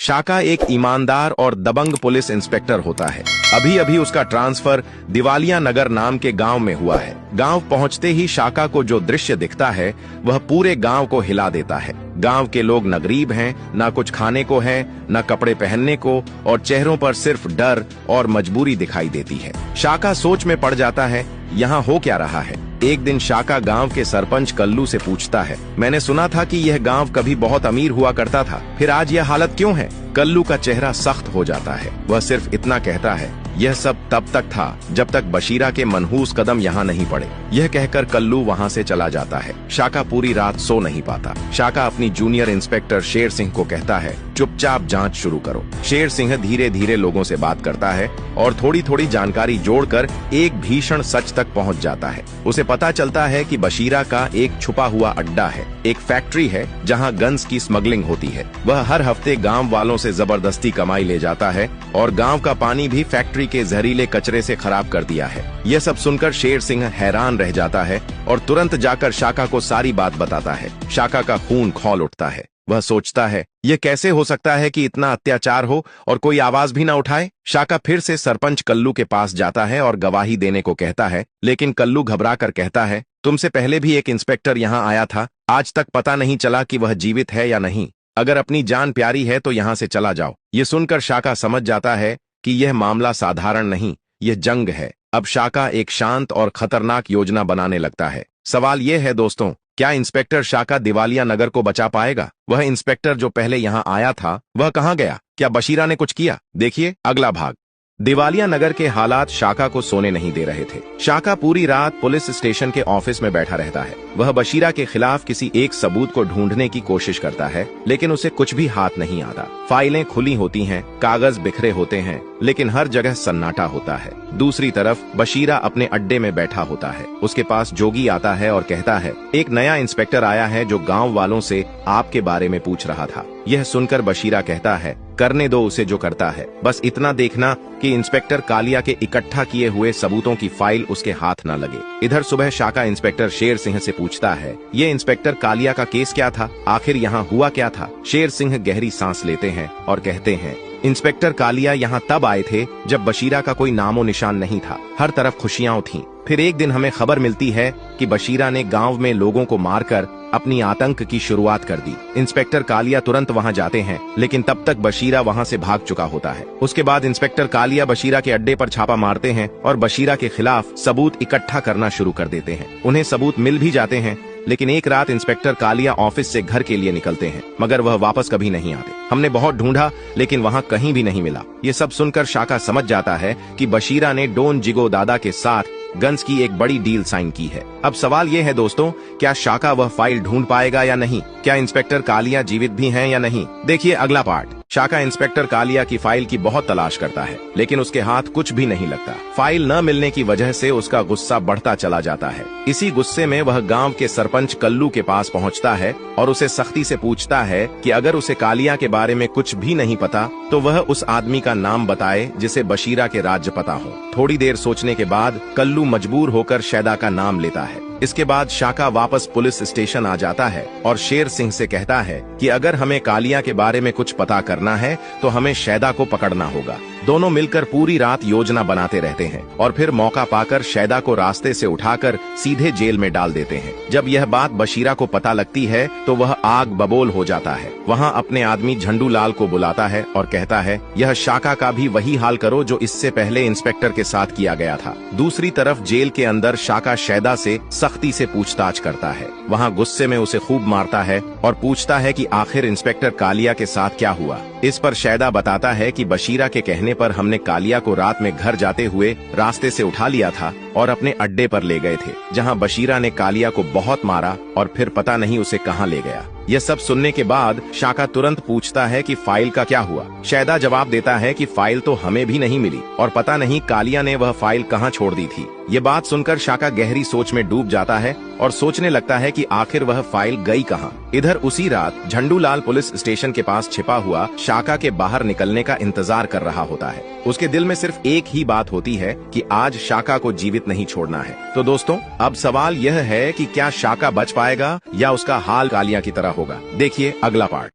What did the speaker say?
शाका एक ईमानदार और दबंग पुलिस इंस्पेक्टर होता है। अभी अभी उसका ट्रांसफर दिवालिया नगर नाम के गांव में हुआ है। गांव पहुंचते ही शाका को जो दृश्य दिखता है वह पूरे गांव को हिला देता है। गांव के लोग न गरीब हैं, न कुछ खाने को है, न कपड़े पहनने को, और चेहरों पर सिर्फ डर और मजबूरी दिखाई देती है। शाका सोच में पड़ जाता है, यहाँ हो क्या रहा है। एक दिन शाका गांव के सरपंच कल्लू से पूछता है, मैंने सुना था कि यह गांव कभी बहुत अमीर हुआ करता था, फिर आज यह हालत क्यों है। कल्लू का चेहरा सख्त हो जाता है। वह सिर्फ इतना कहता है, यह सब तब तक था जब तक बशीरा के मनहूस कदम यहाँ नहीं पड़े। यह कहकर कल्लू वहाँ से चला जाता है। शाका पूरी रात सो नहीं पाता। शाका अपनी जूनियर इंस्पेक्टर शेर सिंह को कहता है, चुपचाप जांच शुरू करो। शेर सिंह धीरे धीरे लोगों से बात करता है और थोड़ी थोड़ी जानकारी जोड़कर एक भीषण सच तक पहुंच जाता है। उसे पता चलता है कि बशीरा का एक छुपा हुआ अड्डा है, एक फैक्ट्री है जहां गन्स की स्मगलिंग होती है। वह हर हफ्ते गांव वालों से जबरदस्ती कमाई ले जाता है और गांव का पानी भी फैक्ट्री के जहरीले कचरे से खराब कर दिया है। यह सब सुनकर शेर सिंह हैरान रह जाता है और तुरंत जाकर शाका को सारी बात बताता है। शाका का खून खौल उठता है। वह सोचता है, यह कैसे हो सकता है कि इतना अत्याचार हो और कोई आवाज भी ना उठाए। शाका फिर से सरपंच कल्लू के पास जाता है और गवाही देने को कहता है, लेकिन कल्लू घबरा कर कहता है, तुमसे पहले भी एक इंस्पेक्टर यहाँ आया था, आज तक पता नहीं चला कि वह जीवित है या नहीं। अगर अपनी जान प्यारी है तो यहाँ से चला जाओ। ये सुनकर शाका समझ जाता है कि यह मामला साधारण नहीं, यह जंग है। अब शाका एक शांत और खतरनाक योजना बनाने लगता है। सवाल यह है दोस्तों, क्या इंस्पेक्टर शाका दिवालिया नगर को बचा पाएगा? वह इंस्पेक्टर जो पहले यहाँ आया था वह कहाँ गया? क्या बशीरा ने कुछ किया? देखिए अगला भाग। दिवालिया नगर के हालात शाका को सोने नहीं दे रहे थे। शाका पूरी रात पुलिस स्टेशन के ऑफिस में बैठा रहता है। वह बशीरा के खिलाफ किसी एक सबूत को ढूंढने की कोशिश करता है, लेकिन उसे कुछ भी हाथ नहीं आता। फाइलें खुली होती हैं, कागज बिखरे होते हैं, लेकिन हर जगह सन्नाटा होता है। दूसरी तरफ बशीरा अपने अड्डे में बैठा होता है। उसके पास जोगी आता है और कहता है, एक नया इंस्पेक्टर आया है जो गाँव वालों से आपके बारे में पूछ रहा था। यह सुनकर बशीरा कहता है, करने दो उसे जो करता है, बस इतना देखना कि इंस्पेक्टर कालिया के इकट्ठा किए हुए सबूतों की फाइल उसके हाथ न लगे। इधर सुबह शाका इंस्पेक्टर शेर सिंह से पूछता है, ये इंस्पेक्टर कालिया का केस क्या था, आखिर यहाँ हुआ क्या था। शेर सिंह गहरी सांस लेते हैं और कहते हैं, इंस्पेक्टर कालिया यहाँ तब आए थे जब बशीरा का कोई नामो निशान नहीं था। हर तरफ खुशियां थीं। फिर एक दिन हमें खबर मिलती है कि बशीरा ने गांव में लोगों को मारकर अपनी आतंक की शुरुआत कर दी। इंस्पेक्टर कालिया तुरंत वहां जाते हैं, लेकिन तब तक बशीरा वहां से भाग चुका होता है। उसके बाद इंस्पेक्टर कालिया बशीरा के अड्डे पर छापा मारते हैं और बशीरा के खिलाफ सबूत इकट्ठा करना शुरू कर देते हैं। उन्हें सबूत मिल भी जाते हैं, लेकिन एक रात इंस्पेक्टर कालिया ऑफिस से घर के लिए निकलते हैं, मगर वह वापस कभी नहीं आते। हमने बहुत ढूंढा, लेकिन वहां कहीं भी नहीं मिला। ये सब सुनकर शाका समझ जाता है कि बशीरा ने डोन जिगो दादा के साथ गन्स की एक बड़ी डील साइन की है। अब सवाल ये है दोस्तों, क्या शाका वह फाइल ढूंढ पाएगा या नहीं? क्या इंस्पेक्टर कालिया जीवित भी हैं या नहीं? देखिए अगला पार्ट। शाका इंस्पेक्टर कालिया की फाइल की बहुत तलाश करता है, लेकिन उसके हाथ कुछ भी नहीं लगता। फाइल न मिलने की वजह से उसका गुस्सा बढ़ता चला जाता है। इसी गुस्से में वह गांव के सरपंच कल्लू के पास पहुंचता है और उसे सख्ती से पूछता है कि अगर उसे कालिया के बारे में कुछ भी नहीं पता तो वह उस आदमी का नाम बताए जिसे बशीरा के राज्य पता हो। थोड़ी देर सोचने के बाद कल्लू मजबूर होकर शैदा का नाम लेता है। इसके बाद शाका वापस पुलिस स्टेशन आ जाता है और शेर सिंह से कहता है कि अगर हमें कालिया के बारे में कुछ पता करना है तो हमें शैदा को पकड़ना होगा। दोनों मिलकर पूरी रात योजना बनाते रहते हैं और फिर मौका पाकर शैदा को रास्ते से उठाकर सीधे जेल में डाल देते हैं। जब यह बात बशीरा को पता लगती है तो वह आग बबोल हो जाता है। वहाँ अपने आदमी झंडू लाल को बुलाता है और कहता है, यह शाका का भी वही हाल करो जो इससे पहले इंस्पेक्टर के साथ किया गया था। दूसरी तरफ जेल के अंदर शाका शैदा से सख्ती से पूछताछ करता है। वहाँ गुस्से में उसे खूब मारता है और पूछता है कि आखिर इंस्पेक्टर कालिया के साथ क्या हुआ। इस पर शैदा बताता है कि बशीरा के कहने पर हमने कालिया को रात में घर जाते हुए रास्ते से उठा लिया था और अपने अड्डे पर ले गए थे, जहां बशीरा ने कालिया को बहुत मारा और फिर पता नहीं उसे कहां ले गया। यह सब सुनने के बाद शाका तुरंत पूछता है कि फाइल का क्या हुआ। शैदा जवाब देता है कि फाइल तो हमें भी नहीं मिली और पता नहीं कालिया ने वह फाइल कहां छोड़ दी थी। ये बात सुनकर शाका गहरी सोच में डूब जाता है और सोचने लगता है कि आखिर वह फाइल गई कहां। इधर उसी रात झंडूलाल पुलिस स्टेशन के पास छिपा हुआ शाका के बाहर निकलने का इंतजार कर रहा होता है। उसके दिल में सिर्फ एक ही बात होती है कि आज शाका को जीवित नहीं छोड़ना है। तो दोस्तों, अब सवाल यह है कि क्या शाका बच पाएगा या उसका हाल कालिया की तरह होगा। देखिए अगला पार्ट।